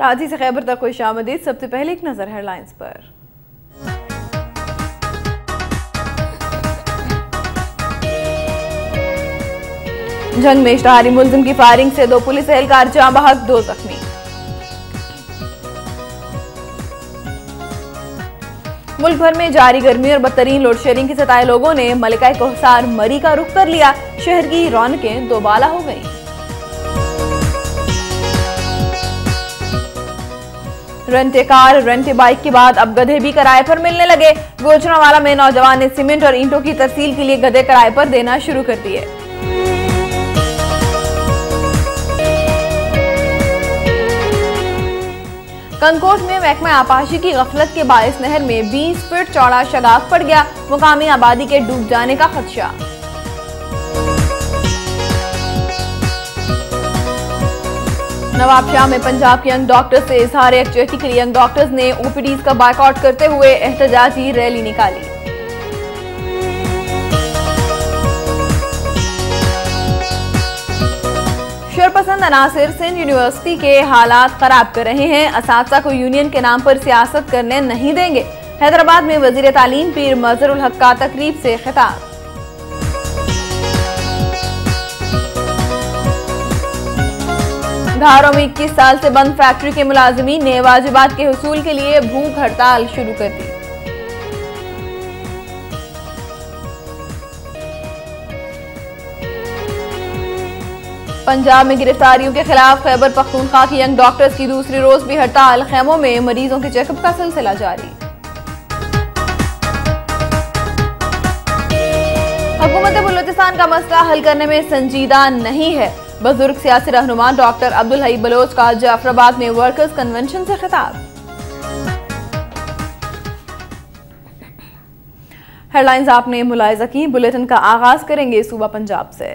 कराची से खैबर तक खुश आमदीद। सबसे पहले एक नजर हेडलाइंस पर। जंग में इश्तहारी मुल्जिम की फायरिंग से 2 पुलिस एहलकार जाँ बहक, 2 जख्मी। मुल्क भर में जारी गर्मी और बदतरीन लोड शेडिंग के सताए लोगों ने मलिका कोहसार मरी का रुख कर लिया। शहर की रौनकें दोबाला हो गईं। रेंटे कार, रेंटे बाइक के बाद अब गधे भी किराए पर मिलने लगे। गोजरावाला में नौजवान ने सीमेंट और ईंटों की तरसील के लिए गधे किराए पर देना शुरू कर दिए। कंकोट में महकमा आपाशी की गफलत के बायस नहर में 20 फीट चौड़ा शगाफ पड़ गया। मुकामी आबादी के डूब जाने का खदशा। नवाबशाह में पंजाब के यंग डॉक्टर्स से इजहार यकजहती के लिए यंग डॉक्टर्स ने ओपीडीज का बायकॉट करते हुए एहतजाजी रैली निकाली। शरपसंद अनासिर सिंध यूनिवर्सिटी के हालात खराब कर रहे हैं। असातिज़ा को यूनियन के नाम पर सियासत करने नहीं देंगे। हैदराबाद में वजीर तालीम पीर मजहरुल हक का तकरीब से खिताब। धारों में 21 साल से बंद फैक्ट्री के मुलाजिमीन ने वाजिबात के हुसूल के लिए भूख हड़ताल शुरू कर दी। पंजाब में गिरफ्तारियों के खिलाफ खैबर पख्तूनख्वा की यंग डॉक्टर्स की दूसरी रोज भी हड़ताल। खेमों में मरीजों के चेकअप का सिलसिला जारी। हुकूमत बलूचिस्तान का मसला हल करने में संजीदा नहीं है। बुजुर्ग सियासी रहनुमा डॉक्टर अब्दुल हई बलोच का जाफराबाद में वर्कर्स कन्वेंशन से खिताब। हेडलाइंस आपने मुलाहिजा की। बुलेटिन का आगाज करेंगे सूबा पंजाब से।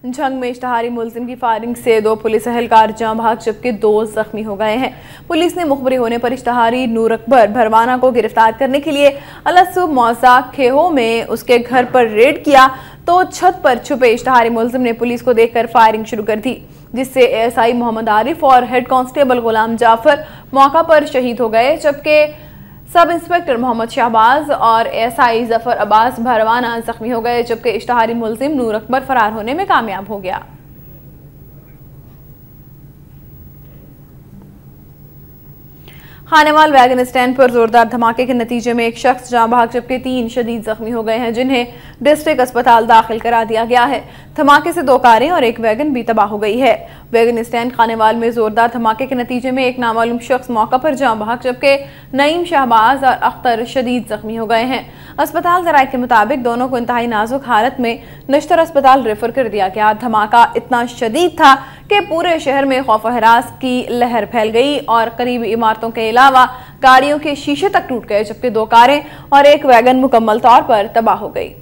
जंग में इश्तहारी मुल्जिम की फायरिंग से 2 पुलिस एहलकार जाँ बहक जबकि 2 जख्मी हो गए हैं। पुलिस ने मुखबरी होने पर इश्तहारी नूर अकबर भरवाना को गिरफ्तार करने के लिए अलसुब मौसा खेहो में उसके घर पर रेड किया तो छत पर छुपे इश्तहारी मुल्जिम ने पुलिस को देखकर फायरिंग शुरू कर दी, जिससे एएसआई मोहम्मद आरिफ और हेड कांस्टेबल गुलाम जाफर मौका पर शहीद हो गए, जबकि सब इंस्पेक्टर मोहम्मद शहबाज और एएसआई जफर अब्बास भरवाना जख्मी हो गए, जबकि इश्तहारी मुल्जिम नूर अकबर फरार होने में कामयाब हो गया। खानेवाल वैगन स्टैंड पर जोरदार धमाके के नतीजे में एक शख्स जाँ बहक जबकि 3 शदीद जख्मी हो गए हैं, जिन्हें डिस्ट्रिक्ट अस्पताल दाखिल करा दिया गया है। धमाके से 2 कारें और एक वैगन भी तबाह हो गई है। वैगन स्टैंड खानेवाल में जोरदार धमाके के नतीजे में एक नामालूम शख्स मौका पर जाँ बहक जबकि नईम शहबाज और अख्तर शदीद जख्मी हो गए हैं। अस्पताल जराये के मुताबिक दोनों को इंतहाई नाजुक हालत में नश्तर अस्पताल रेफर कर दिया गया। धमाका इतना शदीद था कि पूरे शहर में खौफ हरास की लहर फैल गई और करीबी इमारतों के अलावा गाड़ियों के शीशे तक टूट गए, जबकि 2 कारें और एक वैगन मुकम्मल तौर पर तबाह हो गई।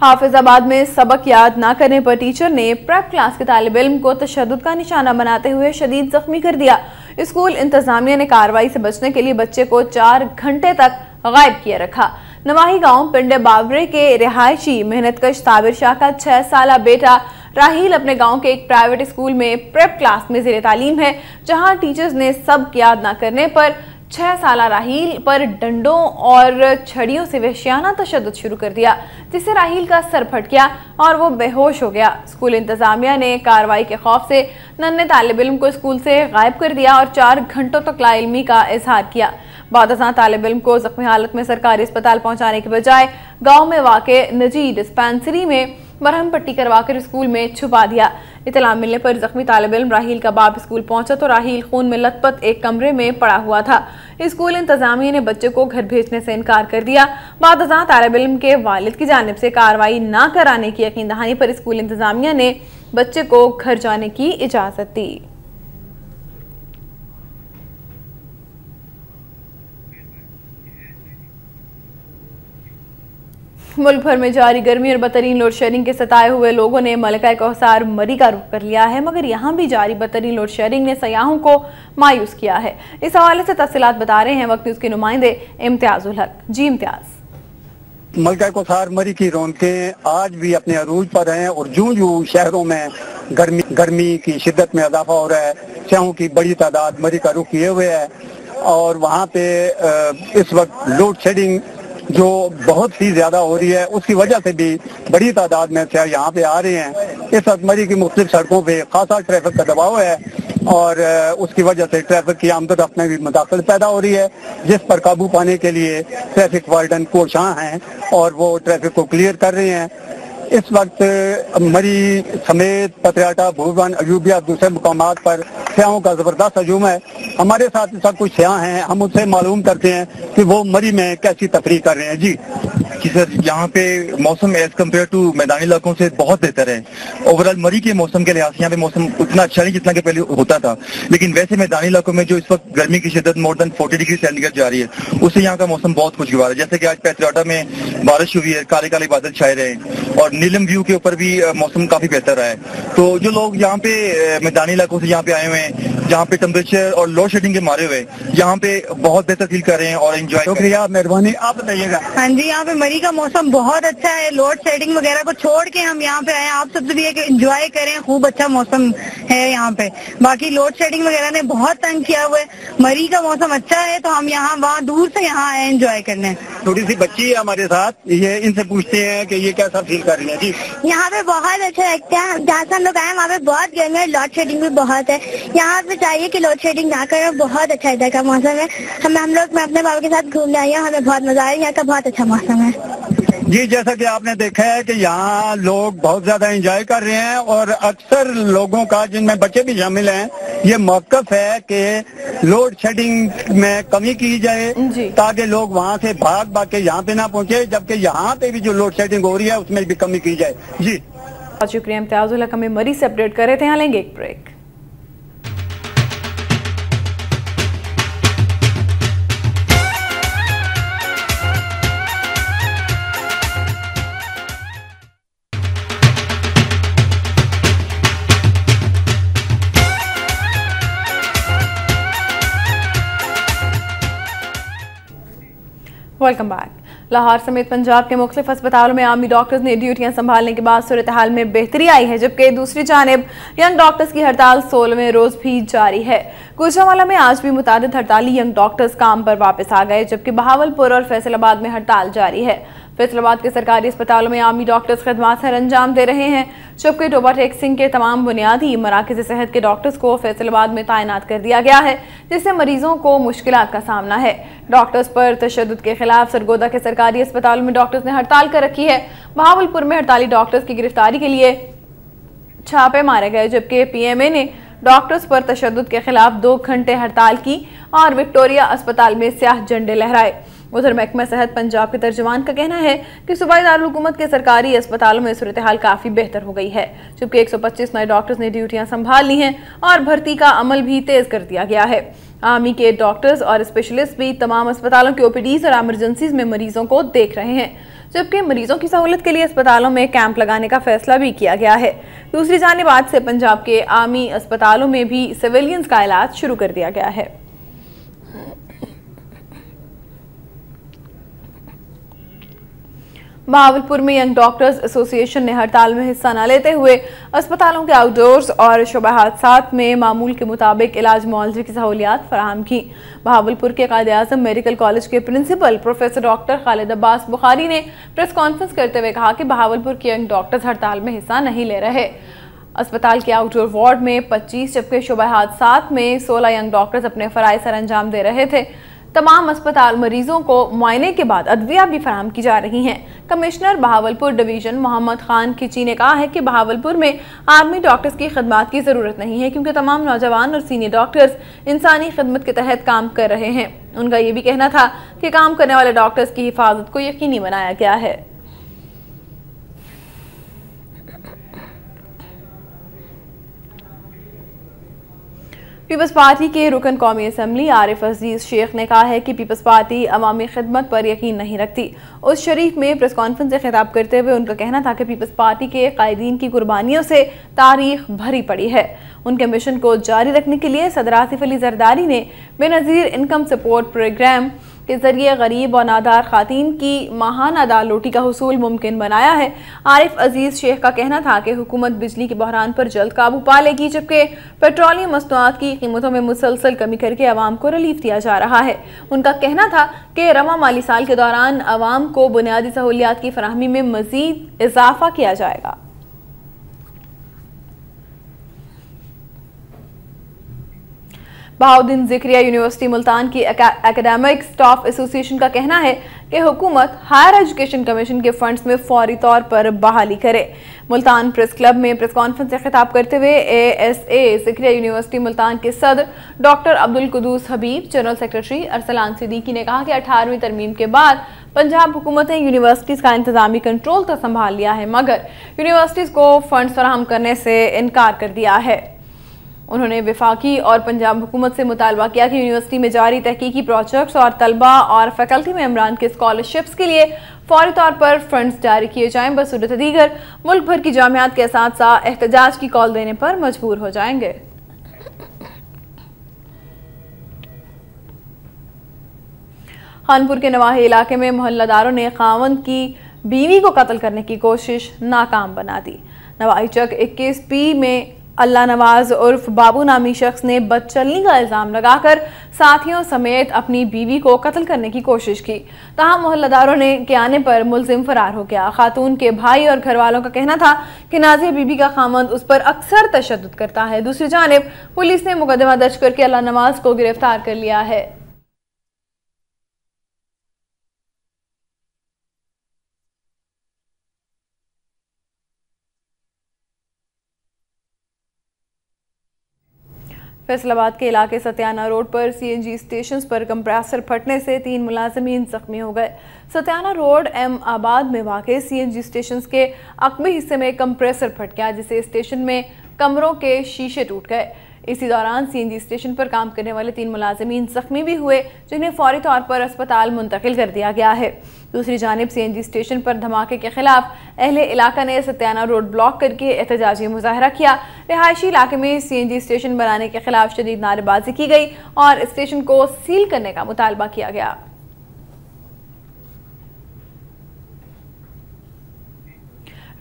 हाफिजाबाद में सबक याद न करने पर टीचर ने प्रेप क्लास के तालिब इल्म को तशद्दुद का निशाना बनाते हुए शदीद जख्मी कर दिया। स्कूल इंतजामिया ने कार्रवाई से बचने के लिए बच्चे को 4 घंटे तक गायब किए रखा। नवाही गांव पिंडे बाबरे के रिहायशी मेहनतकश साबिर शाह का 6 साला बेटा राहील अपने गांव के एक प्राइवेट स्कूल में प्रेप क्लास में ज़ेरे तालीम है, जहां टीचर्स ने सबक याद न करने पर 6 साला राहील पर डंडों और छड़ियों से वहशियाना तशद्दुद शुरू कर दिया, जिससे राहील का सर फट गया और वो बेहोश हो गया। स्कूल इंतजामिया ने कार्रवाई के खौफ से नन्हे तालिब इल्म को स्कूल से गायब कर दिया और 4 घंटों तक लाइल्मी का इजहार किया। बादशाह तालिब इल्म को जख्मी हालत में सरकारी अस्पताल पहुंचाने के बजाय गांव में वाक़े निजी डिस्पेंसरी में मरहम पट्टी करवाकर स्कूल में छुपा दिया। इतला मिलने पर जख्मी तालिब इल्म राहील का बाप स्कूल पहुंचा तो राहील खून में लथपथ एक कमरे में पड़ा हुआ था। स्कूल इंतजामिया ने बच्चे को घर भेजने से इनकार कर दिया। बादशाह तालिब इल्म के वालिद की जानिब से कार्रवाई न कराने की यकीन दहानी पर स्कूल इंतजामिया ने बच्चे को घर जाने की इजाजत दी। मुल्क भर में जारी गर्मी और बदतरीन लोड शेडिंग के सताए हुए लोगों ने मलका कौसार मरी का रुख कर लिया है, मगर यहाँ भी जारी बदतरीन लोड शेडिंग ने सयाहों को मायूस किया है। इस हवाले से तफसीलात बता रहे हैं वक्त न्यूज़ के नुमाइंदे इम्तियाजुल हक। जी इम्तियाज। मलका कौसार मरी की रौनकें आज भी अपने अरूज पर हैं और जूं जूं शहरों में गर्मी की शिद्दत में इजाफा हो रहा है, सयाहों की बड़ी तादाद मरी का रुख किए हुए है और वहाँ पे इस वक्त लोड शेडिंग जो बहुत ही ज्यादा हो रही है, उसकी वजह से भी बड़ी तादाद में सयाह यहाँ पे आ रहे हैं। इस वक्त मरी की मुख्तलिफ सड़कों पे खासा ट्रैफिक का दबाव है और उसकी वजह से ट्रैफिक की आमद-ओ-रफ्त में भी मुदाखलत पैदा हो रही है, जिस पर काबू पाने के लिए ट्रैफिक वार्डन कोशां हैं और वो ट्रैफिक को क्लियर कर रहे हैं। इस वक्त मरी समेत पतियाटा, भूवन, अयूबिया दूसरे मुकामात पर सयाहों का जबरदस्त हजूम है। हमारे साथ इस वक्त कुछ सयाह हैं, हम उनसे मालूम करते हैं कि वो मरी में कैसी तफरीह कर रहे हैं। जी सर, यहाँ पे मौसम एज कम्पेयर टू मैदानी इलाकों से बहुत बेहतर है। ओवरऑल मरी के मौसम के लिहाज से यहाँ पे मौसम उतना अच्छा नहीं जितना कि पहले होता था, लेकिन वैसे मैदानी इलाकों में जो इस वक्त गर्मी की शिद्दत मोर देन 40 डिग्री सेंटीग्रेड जा रही है, उससे यहाँ का मौसम बहुत खुशगवार है। जैसे कि आज पैतराटा में बारिश हुई है, काले काले बादल छाए रहे और नीलम व्यू के ऊपर भी मौसम काफी बेहतर रहा है। तो जो लोग यहाँ पे मैदानी इलाकों से यहाँ पे आए हुए हैं, जहाँ पे टेम्परेचर और लोड शेडिंग के मारे हुए यहाँ पे बहुत बेहतर फील कर रहे हैं और एंजॉय। शुक्रिया, मेहरबानी। आप बताइएगा। हाँ जी, यहाँ पे मरी का मौसम बहुत अच्छा है। लोड शेडिंग वगैरह को छोड़ के हम यहाँ पे आए, आप सबसे भी एंजॉय करें। खूब अच्छा मौसम है यहाँ पे। बाकी लोड शेडिंग वगैरह ने बहुत तंग किया हुआ है। मरी का मौसम अच्छा है तो हम यहाँ वहाँ दूर से यहाँ आए एंजॉय करने। थोड़ी सी बच्ची है हमारे साथ, ये इनसे पूछते हैं कि ये कैसा फील कर रही है। जी, यहाँ पे बहुत अच्छा लगता है। जहाँ से हम लोग आए वहाँ पे बहुत गर्मी है, लोड शेडिंग भी बहुत है। यहाँ पे चाहिए कि लोड शेडिंग ना करें। बहुत अच्छा इधर का मौसम है। मैं अपने बाबा के साथ घूमने आई हूँ, हमें बहुत मजा आया। यहाँ का बहुत अच्छा मौसम है। जी, जैसा कि आपने देखा है कि यहाँ लोग बहुत ज्यादा एंजॉय कर रहे हैं और अक्सर लोगों का, जिनमें बच्चे भी शामिल हैं, ये मौकफ है कि लोड शेडिंग में कमी की जाए ताकि लोग वहाँ से भाग के यहाँ पे ना पहुँचे, जबकि यहाँ पे भी जो लोड शेडिंग हो रही है उसमें भी कमी की जाए। जी, शुक्रिया इम्तियाजुल हक, हमें मरी से अपडेट कर रहे थे। यहाँ लेंगे एक ब्रेक। Welcome back. लाहौर समेत पंजाब के मुख्तलिफ अस्पतालों में आर्मी डॉक्टर्स ने ड्यूटियां संभालने के बाद सूरत हाल में बेहतरी आई है, जबकि दूसरी जानिब यंग डॉक्टर्स की हड़ताल 16वें रोज भी जारी है। गुजरांवाला में आज भी मुतादिद हड़ताली यंग डॉक्टर्स काम पर वापस आ गए, जबकि बहावलपुर और फैसलाबाद में हड़ताल जारी है। फैसलाबाद के सरकारी अस्पतालों में आर्मी डॉक्टर्स खदमात सर अंजाम दे रहे हैं, जबकि टोबा टेक सिंह के तमाम बुनियादी मराकज़ सेहत के डॉक्टर्स को फैसलाबाद में तैनात कर दिया गया है, जिससे मरीजों को मुश्किलात का सामना है। डॉक्टर्स पर तशद्दुद के खिलाफ सरगोदा के सरकारी अस्पतालों में डॉक्टर्स ने हड़ताल कर रखी है। बहावलपुर में हड़ताली डॉक्टर्स की गिरफ्तारी के लिए छापे मारे गए, जबकि PMA ने डॉक्टर्स पर तशद्दुद के खिलाफ 2 घंटे हड़ताल की और विक्टोरिया अस्पताल में स्याह झंडे लहराए। उधर महकमा सेहत पंजाब के तर्जुमान का कहना है कि सूबाई दारुल-हुकूमत के सरकारी अस्पतालों में सूरत हाल काफी बेहतर हो गई है, जबकि 125 नए डॉक्टर्स ने ड्यूटियां संभाल ली हैं और भर्ती का अमल भी तेज कर दिया गया है। आर्मी के डॉक्टर्स और स्पेशलिस्ट भी तमाम अस्पतालों के OPDs और एमरजेंसीज में मरीजों को देख रहे हैं, जबकि मरीजों की सहूलत के लिए अस्पतालों में कैंप लगाने का फैसला भी किया गया है। दूसरी जानिब आज से पंजाब के आर्मी अस्पतालों में भी सिविलियंस का इलाज शुरू कर दिया गया है। बहावलपुर में यंग डॉक्टर्स एसोसिएशन ने हड़ताल में हिस्सा न लेते हुए अस्पतालों के आउटडोर्स और शोबा हादसात में मामूल के मुताबिक इलाज मुआवजे की सहूलियात फराहम की। बहावलपुर के कायद-ए-आज़म मेडिकल कॉलेज के principal professor doctor Khalid Abbas Bukhari ने प्रेस कॉन्फ्रेंस करते हुए कहा कि बहावलपुर के यंग डॉक्टर्स हड़ताल में हिस्सा नहीं ले रहे। अस्पताल के आउटडोर वार्ड में 25 जबकि शोबा हादसात में 16 यंग डॉक्टर्स अपने फराइज सर अंजाम दे रहे थे। तमाम अस्पताल मरीजों को मुआयने के बाद अदविया भी फराहम की जा रही हैं। कमिश्नर बहावलपुर डिवीजन मोहम्मद खान खिची ने कहा है कि बहावलपुर में आर्मी डॉक्टर्स की खिदमत की जरूरत नहीं है, क्योंकि तमाम नौजवान और सीनियर डॉक्टर्स इंसानी खिदमत के तहत काम कर रहे हैं। उनका ये भी कहना था कि काम करने वाले डॉक्टर्स की हिफाजत को यकीनी बनाया गया है। पीपल्स पार्टी के रुकन कौमी असम्बली आरिफ अजीज शेख ने कहा है कि पीपल्स पार्टी अवामी खिदमत पर यकीन नहीं रखती। उस शरीफ में प्रेस कॉन्फ्रेंस से खिताब करते हुए उनका कहना था कि पीपल्स पार्टी के कायदीन की कुर्बानियों से तारीख भरी पड़ी है। उनके मिशन को जारी रखने के लिए सदर आसिफ अली जरदारी ने बेनज़ीर इनकम सपोर्ट प्रोग्राम के जरिए गरीब और नादार खातीन की माहाना दाल रोटी का हुसूल मुमकिन बनाया है। आरिफ अजीज शेख का कहना था कि हुकूमत बिजली के बहरान पर जल्द काबू पा लेगी, जबकि पेट्रोलियम मसनूआत की कीमतों में मुसलसल कमी करके अवाम को रिलीफ दिया जा रहा है। उनका कहना था कि रवा माली साल के दौरान अवाम को बुनियादी सहूलियात की फराहमी में मजीद इजाफा किया जाएगा। बहाउद्दीन ज़िक्रिया यूनिवर्सिटी मुल्तान की एकेडमिक स्टाफ एसोसिएशन का कहना है कि हुकूमत हायर एजुकेशन कमीशन के फंड्स में फौरी तौर पर बहाली करे। मुल्तान प्रेस क्लब में प्रेस कॉन्फ्रेंस से खिताब करते हुए ASA ज़िक्रिया यूनिवर्सिटी मुल्तान के सदर डॉक्टर अब्दुल कुदूस हबीब, जनरल सेक्रेटरी अरसलान सिद्दीकी ने कहा कि 18वीं तरमीम के बाद पंजाब हुकूमत ने यूनिवर्सिटीज़ का इंतजामी कंट्रोल तो संभाल लिया है, मगर यूनिवर्सिटीज़ को फंड्स फराहम करने से इनकार कर दिया है। उन्होंने वफाकी और पंजाब हुकूमत से मुतालबा किया कि यूनिवर्सिटी में जारी तहकीकी प्रोजेक्ट्स और तलबा और फैकल्टी मेंबरान के स्कॉलरशिप्स के लिए फौरी तौर पर फंड्स जारी किए जाएं। बसूरत दीगर मुल्क भर की जामियात के असातिज़ा एहतजाज की कॉल देने पर मजबूर हो जाएंगे। खानपुर के नवाही इलाके में मोहल्लादारों ने खावंद की बीवी को कत्ल करने की कोशिश नाकाम बना दी। नवाही चक 21B में अल्लाह नवाज उर्फ बाबू नामी शख्स ने बदचलनी का इल्जाम लगाकर साथियों समेत अपनी बीवी को कत्ल करने की कोशिश की। तहां मोहल्लादारों ने के आने पर मुलजिम फरार हो गया। खातून के भाई और घर वालों का कहना था कि नाज़िया बीबी का खामंद उस पर अक्सर तशद्दुद करता है। दूसरी जानिब पुलिस ने मुकदमा दर्ज करके अल्लाह नवाज को गिरफ्तार कर लिया है। फैसलाबाद के इलाके सत्याना रोड पर CNG स्टेशन पर कंप्रेसर फटने से 3 मुलाजमीन जख्मी हो गए। सत्याना रोड एम आबाद में वाक़ CNG स्टेशन के अकबी हिस्से में कंप्रेसर फट गया, जिससे स्टेशन में कमरों के शीशे टूट गए। इसी दौरान CNG स्टेशन पर काम करने वाले 3 मुलाजमीन जख्मी भी हुए, जिन्हें फौरी तौर पर अस्पताल मुंतकिल कर दिया गया है। दूसरी जानिब CNG स्टेशन पर धमाके के खिलाफ अहले इलाका ने सत्याना रोड ब्लॉक करके एहतजाजी मुजाहरा किया। रिहायशी इलाके में CNG स्टेशन बनाने के खिलाफ शदीद नारेबाजी की गई और स्टेशन को सील करने का मुतालबा किया गया।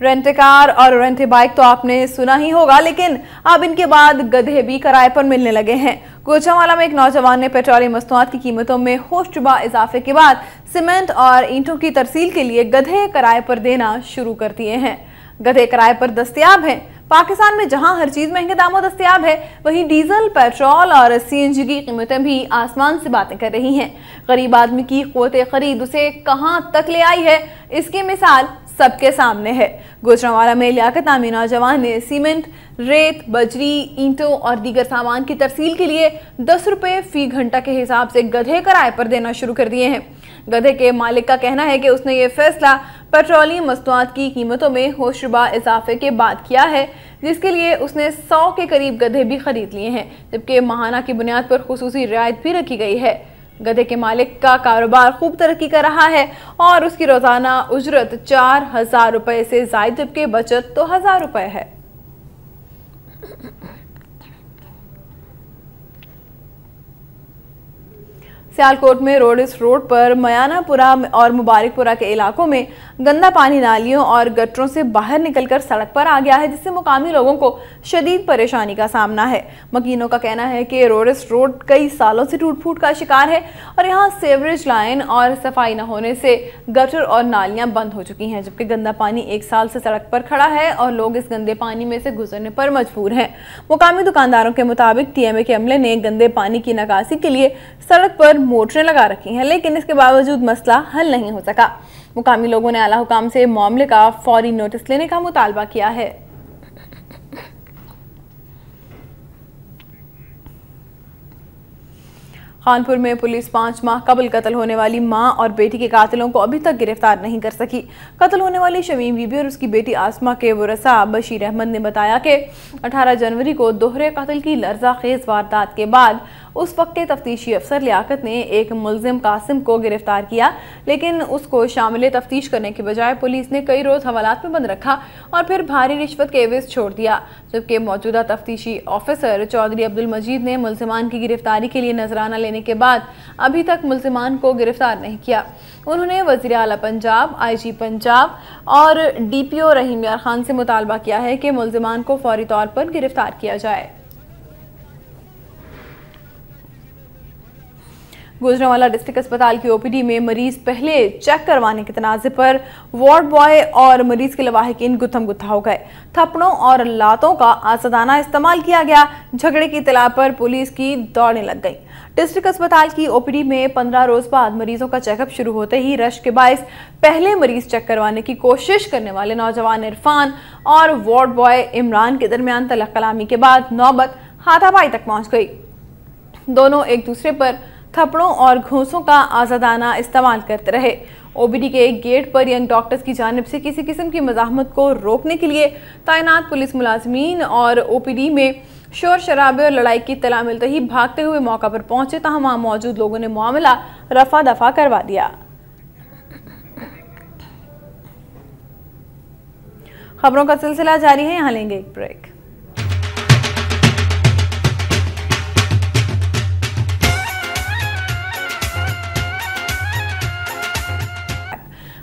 रेंट कार और रेंट बाइक तो आपने सुना ही होगा, लेकिन अब इनके बाद गधे भी किराए पर मिलने लगे हैं। गुजरांवाला में एक नौजवान ने पेट्रोलियम मसनूआत की कीमतों में होशरुबा इजाफे के बाद सीमेंट और ईंटों की तरसील के लिए गधे किराए पर देना शुरू कर दिए हैं। गधे किराए पर दस्तयाब हैं। पाकिस्तान में जहां हर चीज महंगे दामों दस्तयाब है, वहीं डीजल, पेट्रोल और CNG की कीमतें भी आसमान से बातें कर रही हैं। गरीब आदमी की क़ुव्वत खरीद उसे कहां तक ले आई है, इसकी मिसाल सबके सामने है। गुजरांवाला में लियाकत नामी नौजवान ने सीमेंट, रेत, बजरी, ईंटों और दीगर सामान की तरसील के लिए 10 रुपए फी घंटा के हिसाब से गधे किराए पर देना शुरू कर दिए हैं। गधे के मालिक का कहना है कि उसने ये फैसला पेट्रोलियम मसनूआत की कीमतों में होशरुबा इजाफे के बाद किया है, जिसके लिए उसने 100 के करीब गधे भी खरीद लिए हैं, जबकि माहाना की बुनियाद पर खुसूसी रियायत भी रखी गई है। गधे के मालिक का कारोबार खूब तरक्की कर रहा है और उसकी रोजाना उजरत 4000 रुपए से ज्यादा, जबकि बचत तो 1000 रुपए है। सियालकोट में रोड पर मयानापुरा और मुबारकपुरा के इलाकों में गंदा पानी नालियों और गटरों से बाहर निकलकर सड़क पर आ गया है, जिससे मुकामी लोगों को शदीद परेशानी का सामना है। मकीनों का कहना है कि रोड कई सालों से टूट फूट का शिकार है और यहाँ सीवरेज लाइन और सफाई न होने से गटर और नालियां बंद हो चुकी हैं, जबकि गंदा पानी 1 साल से सड़क पर खड़ा है और लोग इस गंदे पानी में से गुजरने पर मजबूर हैं। मुकामी दुकानदारों के मुताबिक TMA के अमले ने गंदे पानी की निकासी के लिए सड़क पर मोटरें लगा रखी हैं, लेकिन इसके बावजूद मसला हल नहीं हो सका। मुकामी लोगों ने आला हुकाम से मामले का फौरी नोटिस लेने का मुतालबा किया है। खानपुर में पुलिस 5 माह कबल कत्ल होने वाली मां और बेटी के कातिलों को अभी तक गिरफ्तार नहीं कर सकी। कत्ल होने वाली शमीम बीबी और उसकी बेटी आसमा के वरसा बशीर अहमद ने बताया कि 18 जनवरी को दोहरे कत्ल की लर्ज़ाखेज वारदात के बाद उस वक्त के तफ्तीशी अफसर लियाकत ने एक मुलजिम कासिम को गिरफ्तार किया, लेकिन उसको शामिल तफ्तीश करने के बजाय पुलिस ने कई रोज हवालात में बंद रखा और फिर भारी रिश्वत के एवज छोड़ दिया। जबकि मौजूदा तफ्तीशी ऑफिसर चौधरी अब्दुल मजीद ने मुलजिमान की गिरफ्तारी के लिए नजराना लेने के बाद अभी तक मुलजिमान को गिरफ्तार नहीं किया। उन्होंने वज़ीर आला पंजाब, IG पंजाब और DPO रहीम यार खान से मुतालबा किया है कि मुलजिमान को फौरी तौर पर गिरफ्तार किया जाए। गुजरांवाला डिस्ट्रिक्ट अस्पताल की OPD में मरीज पहले चेक करवाने के तनाज़े पर वार्ड बॉय और मरीज के लवाहिकीन गुत्थम गुत्था हो गए। थप्पड़ों और लातों का आसादाना इस्तेमाल किया गया। झगड़े की इत्तला पर पुलिस की दौड़ने लग गई। डिस्ट्रिक्ट अस्पताल की OPD में 15 रोज बाद मरीजों का चेकअप शुरू होते ही रश के बायस पहले मरीज चेक करवाने की कोशिश करने वाले नौजवान इरफान और वार्ड बॉय इमरान के दरमियान तलख कलामी के बाद नौबत हाथापाई तक पहुंच गई। दोनों एक दूसरे पर थप्पड़ों और घूंसों का आज़ादाना इस्तेमाल करते रहे। OPD के गेट पर यंग डॉक्टर्स की जानिब से किसी किस्म की मज़ाहमत को रोकने के लिए तैनात पुलिस मुलाजमीन और OPD में शोर शराबे और लड़ाई की इत्तला मिलते ही भागते हुए मौका पर पहुंचे, तहाँ वहां मौजूद लोगों ने मामला रफा दफा करवा दिया। खबरों का सिलसिला जारी है, यहाँ लेंगे एक ब्रेक।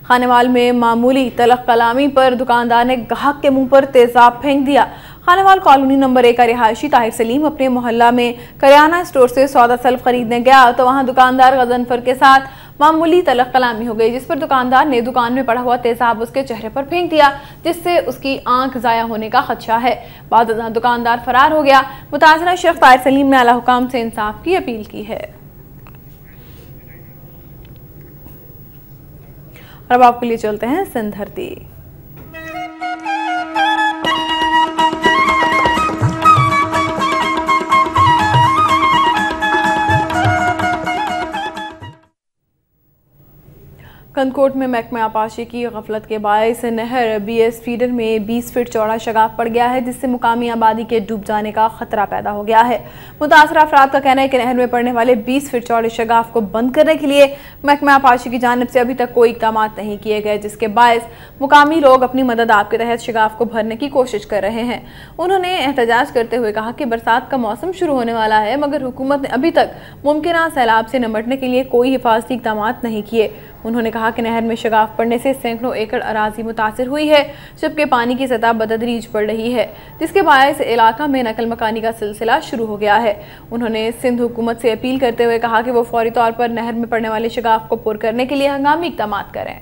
खानेवाल में मामूली तलख कलामी पर दुकानदार ने गाहक के मुंह पर तेजाब फेंक दिया। खानेवाल कॉलोनी नंबर 1 का रिहायशी ताहिर सलीम अपने मोहल्ला में करियाना स्टोर से सौदा सल्फ खरीदने गया तो वहां दुकानदार गजनफर के साथ मामूली तलख कलामी हो गई, जिस पर दुकानदार ने दुकान में पड़ा हुआ तेजाब उसके चेहरे पर फेंक दिया, जिससे उसकी आंख जाया होने का खदशा है। बाद दुकानदार फरार हो गया। मुताज़िरा शख्स ताहिर सलीम ने आला हुकाम से इंसाफ की अपील की है। अब आपके लिए चलते हैं सिंध धरती। कंदकोट में महकमा आपाशी की गफलत के बायस नहर BS फीडर में 20 फीट चौड़ा शगाफ पड़ गया है, जिससे मुकामी आबादी के डूब जाने का खतरा पैदा हो गया है। मुतासरा अफराद का कहना है कि नहर में पड़ने वाले 20 फीट चौड़े शगाफ को बंद करने के लिए महकमा आपाशी की जानिब से अभी तक कोई इक़दाम नहीं किए गए, जिसके बायस मुकामी लोग अपनी मदद आप के तहत शगाफ को भरने की कोशिश कर रहे हैं। उन्होंने एहतजाज करते हुए कहा कि बरसात का मौसम शुरू होने वाला है, मगर हुकूमत ने अभी तक मुमकिन सैलाब से निपटने के लिए कोई हिफाजती इक़दाम नहीं किए। उन्होंने कहा कि नहर में शगाफ पड़ने से सैकड़ों एकड़ अराजी मुतासिर हुई है, जबकि पानी की सतह बतदरीज बढ़ रही है, जिसके बायस इलाका में नकल मकानी का सिलसिला शुरू हो गया है। उन्होंने सिंध हुकूमत से अपील करते हुए कहा कि वो फौरी तौर पर नहर में पड़ने वाले शगाफ को पुर करने के लिए हंगामी इक़दाम करें।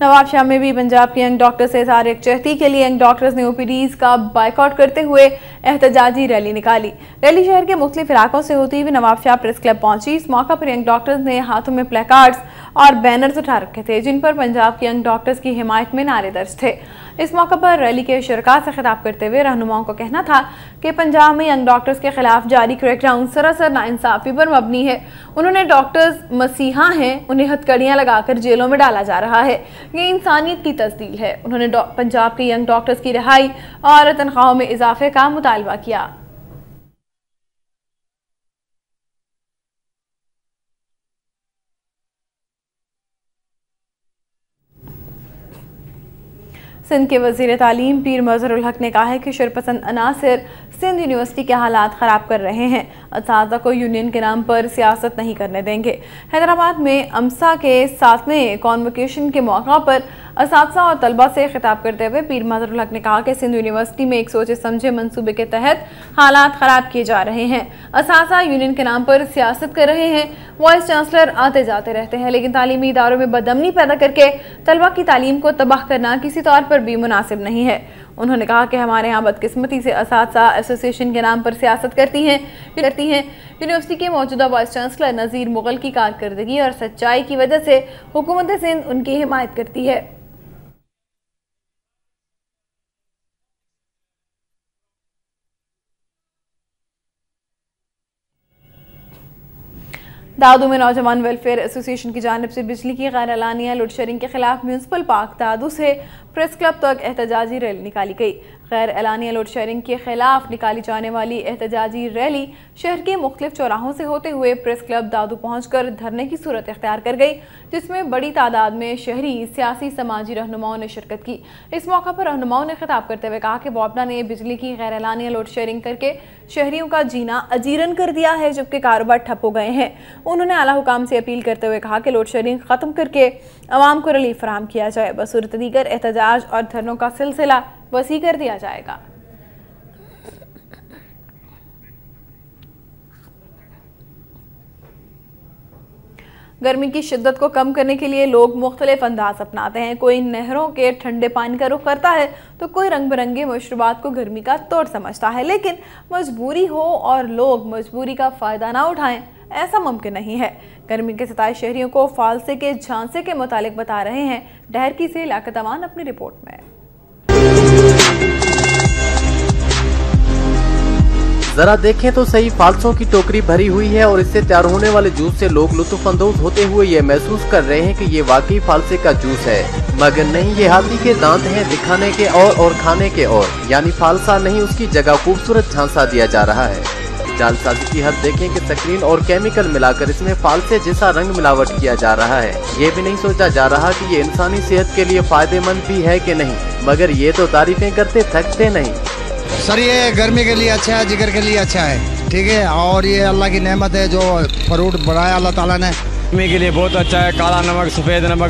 नवाबशाह में भी पंजाब के यंग डॉक्टर से इज़हार यकजहती के लिए यंग डॉक्टर्स ने OPDs का बाइकआउट करते हुए एहतजाजी रैली निकाली। रैली शहर के मुख्तलिफ इलाकों से होती हुई नवाबशाह प्रेस क्लब पहुंची। इस मौका पर यंग डॉक्टर्स ने हाथों में प्लेकार्ड्स और बैनर्स उठा रखे थे, जिन पर पंजाब के यंग डॉक्टर्स की हिमायत में नारे दर्ज थे। इस मौका पर रैली के शुरका से खिताब करते हुए रहनुमाओं का कहना था कि पंजाब में यंग डॉक्टर्स के खिलाफ जारी क्रैकडाउन सरासर नाइंसाफी पर मबनी है। उन्होंने डॉक्टर्स मसीहा हैं, उन्हें हथकड़ियां लगाकर जेलों में डाला जा रहा है, ये इंसानियत की तस्दील है। उन्होंने पंजाब के यंग डॉक्टर्स की रिहाई और तनख्वाहों में इजाफे का मुतालबा किया। सिंध के वज़ीर तालीम पीर मज़हरुल हक ने कहा है कि शरपसंद अनासिर सिंध यूनिवर्सिटी के हालात ख़राब कर रहे हैं। असातिज़ा को यूनियन के नाम पर सियासत नहीं करने देंगे। हैदराबाद में अमसा के 7वें कॉन्वोकेशन के मौका पर असातिज़ा और तलबा से खिताब करते हुए पीर मज़हरुल हक ने कहा कि सिंध यूनिवर्सिटी में एक सोचे समझे मंसूबे के तहत हालात ख़राब किए जा रहे हैं। असातिज़ा यूनियन के नाम पर सियासत कर रहे हैं। वाइस चांसलर आते जाते रहते हैं, लेकिन तालीमी इदारों में बदअमनी पैदा करके तलबा की तालीम को तबाह करना किसी तौर पर भी मुनासिब नहीं है। उन्होंने कहा कि हमारे यहाँ बदकिस्मती से असातिज़ा एसोसिएशन के नाम पर सियासत करती हैं। यूनिवर्सिटी के मौजूदा वाइस चांसलर नज़ीर मुगल की कारकर्दगी और सच्चाई की वजह से हुकूमत सिंध उनकी हिमायत करती है। दादू में नौजवान वेलफेयर एसोसिएशन की जानिब से बिजली की गैर एलानिया लोड शेडिंग के खिलाफ म्यूनसिपल पार्क दादू से प्रेस क्लब तक एहतजाजी रैली निकाली गई। गैर एलानिया लोड शेडिंग के खिलाफ निकाली जाने वाली एहतजाजी रैली शहर के मुख्तलिफ चौराहों से होते हुए प्रेस क्लब दादू पहुंचकर धरने की सूरत इख्तियार कर गई, जिसमें बड़ी तादाद में शहरी सियासी समाजी रहनुमाओं ने शिरकत की। इस मौका पर रहनुमाओं ने खिताब करते हुए कहा कि वापडा ने बिजली की गैर एलानिया लोड शेडिंग करके शहरियों का जीना अजीरन कर दिया है, जबकि कारोबार ठप हो गए हैं। उन्होंने आला हुकाम से अपील करते हुए कहा कि लोड शेडिंग खत्म करके अवाम को रिलीफ फराहम किया जाए, बसूरत दीगर एहतजाज और धरनों का सिलसिला वसी कर दिया जाएगा। गर्मी की शिद्दत को कम करने के लिए लोग मुख्तलिफ अंदाज अपनाते हैं। कोई नहरों के ठंडे पानी का रुख करता है तो कोई रंग बिरंगे मशरूबात को गर्मी का तोड़ समझता है, लेकिन मजबूरी हो और लोग मजबूरी का फ़ायदा ना उठाएं, ऐसा मुमकिन नहीं है। गर्मी के सताए शहरियों को फालसे के झांसे के मुतालिक बता रहे हैं डहरकी से लियाकत अमान अपनी रिपोर्ट में। जरा देखें तो सही, फालसों की टोकरी भरी हुई है और इससे तैयार होने वाले जूस से लोग लुत्फअंदोज होते हुए ये महसूस कर रहे हैं कि ये वाकई फालसे का जूस है, मगर नहीं, ये हाथी के दांत हैं दिखाने के और खाने के और, यानी फालसा नहीं, उसकी जगह खूबसूरत झांसा दिया जा रहा है। जालसाजी की हद देखें कि स्क्रीन और केमिकल मिलाकर इसमें फालसे जैसा रंग मिलावट किया जा रहा है। ये भी नहीं सोचा जा रहा कि ये इंसानी सेहत के लिए फायदेमंद भी है कि नहीं, मगर ये तो तारीफें करते थकते नहीं। सर ये गर्मी के लिए अच्छा है, जिगर के लिए अच्छा है, ठीक है, और ये अल्लाह की नेमत है जो फ्रूट बढ़ाया अल्लाह ताला ने। गर्मी के लिए बहुत अच्छा है। काला नमक,